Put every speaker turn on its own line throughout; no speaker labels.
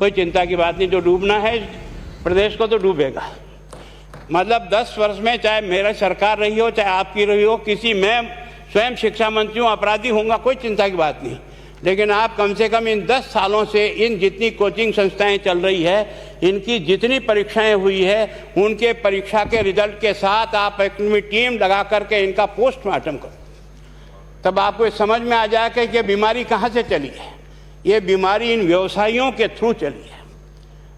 कोई चिंता की बात नहीं, जो डूबना है प्रदेश को तो डूबेगा। मतलब 10 वर्ष में चाहे मेरा सरकार रही हो चाहे आपकी रही हो, किसी मैं स्वयं शिक्षा मंत्री हूँ, अपराधी होऊंगा, कोई चिंता की बात नहीं। लेकिन आप कम से कम इन 10 सालों से इन जितनी कोचिंग संस्थाएं चल रही है, इनकी जितनी परीक्षाएं हुई है, उनके परीक्षा के रिजल्ट के साथ आप एक टीम लगा करके इनका पोस्टमार्टम करो, तब आपको समझ में आ जाएगा कि ये बीमारी कहाँ से चली है। ये बीमारी इन व्यवसायियों के थ्रू चली है।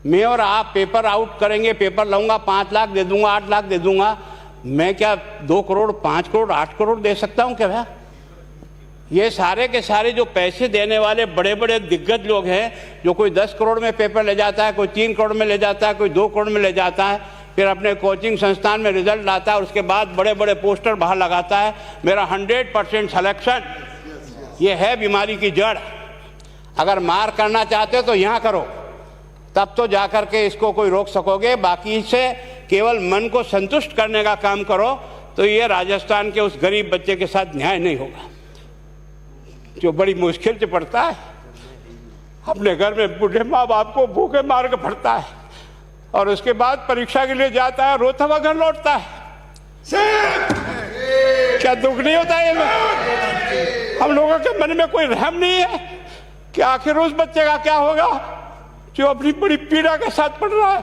मैं और आप पेपर आउट करेंगे, पेपर लाऊंगा, 5 लाख दे दूंगा, 8 लाख दे दूंगा, मैं क्या 2 करोड़ 5 करोड़ 8 करोड़ दे सकता हूँ क्या भैया? ये सारे के सारे जो पैसे देने वाले बड़े बड़े दिग्गज लोग हैं, जो कोई 10 करोड़ में पेपर ले जाता है, कोई 3 करोड़ में ले जाता है, कोई 2 करोड़ में ले जाता है, फिर अपने कोचिंग संस्थान में रिजल्ट लाता है और उसके बाद बड़े बड़े पोस्टर बाहर लगाता है, मेरा 100% सिलेक्शन। ये है बीमारी की जड़। अगर मार करना चाहते हो तो यहाँ करो, तब तो जाकर के इसको कोई रोक सकोगे। बाकी से केवल मन को संतुष्ट करने का काम करो तो ये राजस्थान के उस गरीब बच्चे के साथ न्याय नहीं होगा, जो बड़ी मुश्किल से पढ़ता है, अपने घर में बूढ़े माँ बाप को भूखे मार के पढ़ता है और उसके बाद परीक्षा के लिए जाता है, रोता हुआ घर लौटता है। क्या दुख नहीं होता है? हम लोगों के मन में कोई रहम नहीं है कि आखिर उस बच्चे का क्या होगा जो अपनी बड़ी पीड़ा के साथ पढ़ रहा है।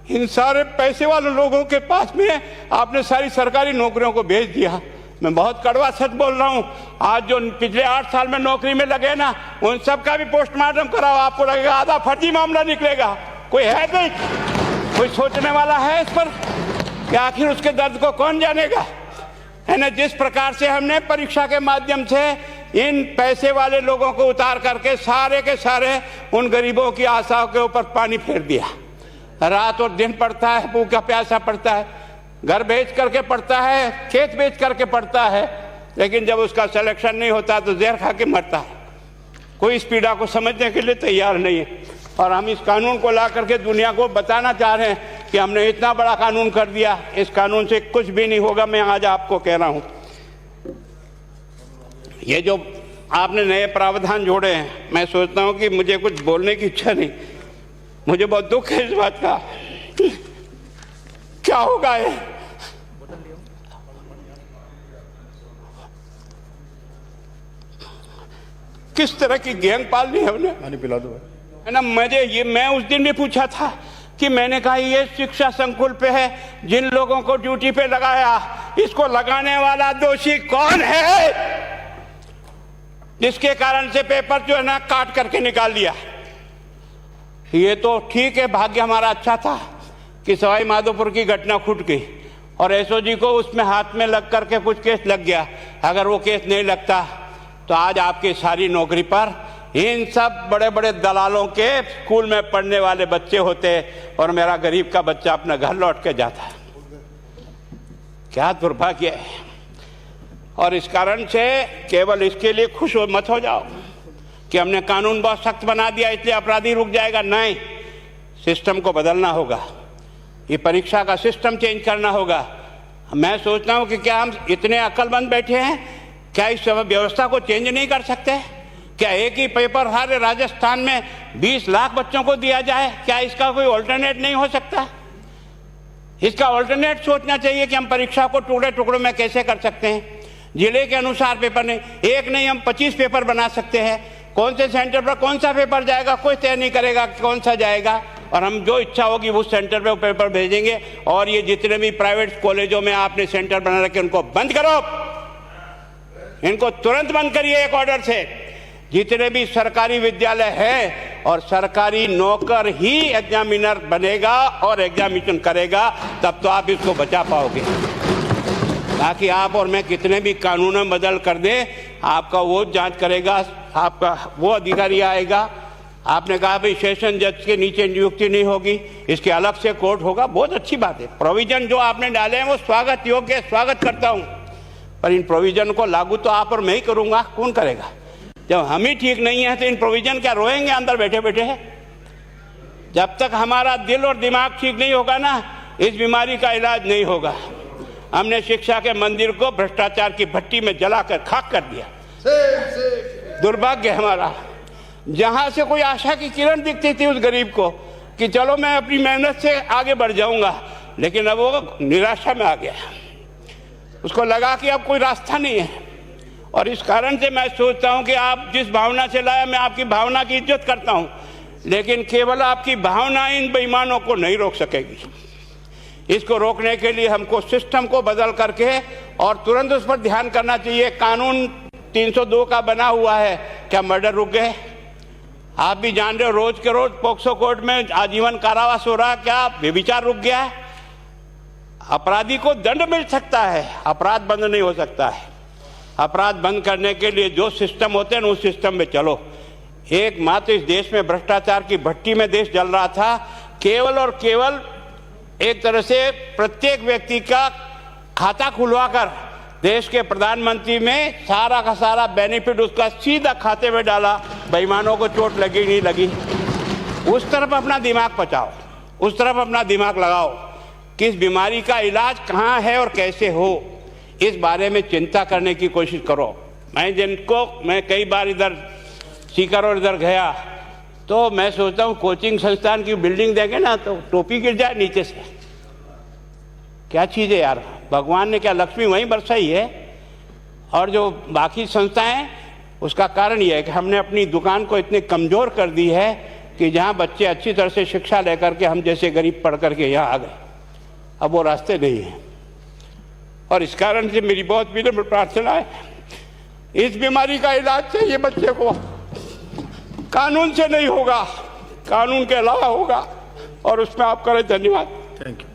इन सारे पैसे वाले लोगों के पास में आपने सारी सरकारी नौकरियों को भेज दिया। मैं बहुत कड़वा सच बोल रहा हूं। आज जो पिछले 8 साल में नौकरी में लगे ना, उन सब का भी पोस्टमार्टम कराओ, आपको लगेगा आधा फर्जी मामला निकलेगा। कोई है नहीं, कोई सोचने वाला है इस पर कि आखिर उसके दर्द को कौन जानेगा? है ना, जिस प्रकार से हमने परीक्षा के माध्यम से इन पैसे वाले लोगों को उतार करके सारे के सारे उन गरीबों की आशाओं के ऊपर पानी फेर दिया। रात और दिन पढ़ता है, भूखा प्यासा पढ़ता है, घर बेच करके पढ़ता है, खेत बेच करके पढ़ता है, लेकिन जब उसका सिलेक्शन नहीं होता तो जहर खा के मरता है। कोई इस पीड़ा को समझने के लिए तैयार नहीं है। और हम इस कानून को ला करके दुनिया को बताना चाह रहे हैं कि हमने इतना बड़ा कानून कर दिया, इस कानून से कुछ भी नहीं होगा। मैं आज आपको कह रहा हूं, ये जो आपने नए प्रावधान जोड़े हैं, मैं सोचता हूं कि मुझे कुछ बोलने की इच्छा नहीं, मुझे बहुत दुख है इस बात का। क्या होगा ये? किस तरह की गैंग पालनी है उन्हें?
पानी पिला दो
है ना। मैं उस दिन भी पूछा था कि मैंने कहा ये शिक्षा संकुल पे है, जिन लोगों को ड्यूटी पे लगाया, इसको लगाने वाला दोषी कौन है, जिसके कारण से पेपर जो है ना काट करके निकाल दिया। ये तो ठीक है, भाग्य हमारा अच्छा था कि सवाई माधोपुर की घटना फूट गई और एसओजी को उसमें हाथ में लग करके कुछ केस लग गया। अगर वो केस नहीं लगता तो आज आपकी सारी नौकरी पर इन सब बड़े बड़े दलालों के स्कूल में पढ़ने वाले बच्चे होते और मेरा गरीब का बच्चा अपना घर लौट के जाता। क्या दुर्भाग्य है। और इस कारण से केवल इसके लिए खुश मत हो जाओ कि हमने कानून बहुत सख्त बना दिया इसलिए अपराधी रुक जाएगा। नहीं, सिस्टम को बदलना होगा, ये परीक्षा का सिस्टम चेंज करना होगा। मैं सोचता हूं कि क्या हम इतने अक्लमंद बैठे हैं, क्या इस व्यवस्था को चेंज नहीं कर सकते? क्या एक ही पेपर सारे राजस्थान में 20 लाख बच्चों को दिया जाए? क्या इसका कोई ऑल्टरनेट नहीं हो सकता? इसका ऑल्टरनेट सोचना चाहिए कि हम परीक्षा को टुकड़े टुकड़ों में कैसे कर सकते हैं। जिले के अनुसार पेपर नहीं, एक नहीं हम 25 पेपर बना सकते हैं। कौन से सेंटर पर कौन सा पेपर जाएगा कोई तय नहीं करेगा कौन सा जाएगा, और हम जो इच्छा होगी उस सेंटर पे पेपर भेजेंगे। और ये जितने भी प्राइवेट कॉलेजों में आपने सेंटर बना रखे उनको बंद करो, इनको तुरंत बंद करिए एक ऑर्डर से। जितने भी सरकारी विद्यालय है और सरकारी नौकर ही एग्जामिनर बनेगा और एग्जामिनेशन करेगा, तब तो आप इसको बचा पाओगे। ताकि आप और मैं कितने भी कानून बदल कर दें, आपका वो जांच करेगा, आपका वो अधिकारी आएगा। आपने कहा भाई सेशन जज के नीचे नियुक्ति नहीं होगी, इसके अलग से कोर्ट होगा, बहुत अच्छी बात है। प्रोविजन जो आपने डाले हैं वो स्वागत योग्य, स्वागत करता हूं, पर इन प्रोविजन को लागू तो आप और मैं ही करूंगा, कौन करेगा? जब हम ही ठीक नहीं है तो इन प्रोविजन क्या रोएंगे अंदर बैठे बैठे? जब तक हमारा दिल और दिमाग ठीक नहीं होगा ना, इस बीमारी का इलाज नहीं होगा। हमने शिक्षा के मंदिर को भ्रष्टाचार की भट्टी में जलाकर खाक कर दिया। दुर्भाग्य हमारा। जहां से कोई आशा की किरण दिखती थी उस गरीब को कि चलो मैं अपनी मेहनत से आगे बढ़ जाऊंगा, लेकिन अब वो निराशा में आ गया। उसको लगा कि अब कोई रास्ता नहीं है। और इस कारण से मैं सोचता हूं कि आप जिस भावना से लाया, मैं आपकी भावना की इज्जत करता हूं, लेकिन केवल आपकी भावना इन बेईमानों को नहीं रोक सकेगी। इसको रोकने के लिए हमको सिस्टम को बदल करके और तुरंत उस पर ध्यान करना चाहिए। कानून 302 का बना हुआ है, क्या मर्डर रुक गए? आप भी जान रहे हो, रोज के रोज पोक्सो कोर्ट में आजीवन कारावास हो रहा है, क्या व्यभिचार रुक गया है? अपराधी को दंड मिल सकता है, अपराध बंद नहीं हो सकता है। अपराध बंद करने के लिए जो सिस्टम होते हैं उस सिस्टम में चलो। एकमात्र इस देश में भ्रष्टाचार की भट्टी में देश जल रहा था, केवल और केवल एक तरह से प्रत्येक व्यक्ति का खाता खुलवाकर देश के प्रधानमंत्री में सारा का सारा बेनिफिट उसका सीधा खाते में डाला। बेईमानों को चोट लगी नहीं लगी। उस तरफ अपना दिमाग बचाओ, उस तरफ अपना दिमाग लगाओ कि इस बीमारी का इलाज कहाँ है और कैसे हो, इस बारे में चिंता करने की कोशिश करो। मैं कई बार इधर सीकर और इधर गया तो मैं सोचता हूँ कोचिंग संस्थान की बिल्डिंग देखें ना तो टोपी गिर जाए नीचे से। क्या चीज़ है यार, भगवान ने क्या लक्ष्मी वहीं बरसाई है? और जो बाकी संस्थाएं, उसका कारण यह है कि हमने अपनी दुकान को इतने कमज़ोर कर दी है कि जहाँ बच्चे अच्छी तरह से शिक्षा लेकर के हम जैसे गरीब पढ़ करके यहाँ आ गए, अब वो रास्ते नहीं हैं। और इस कारण से मेरी बहुत विनम्र प्रार्थना है, इस बीमारी का इलाज चाहिए बच्चे को, कानून से नहीं होगा, कानून के अलावा होगा, और उसमें आप करें। धन्यवाद।
Thank you.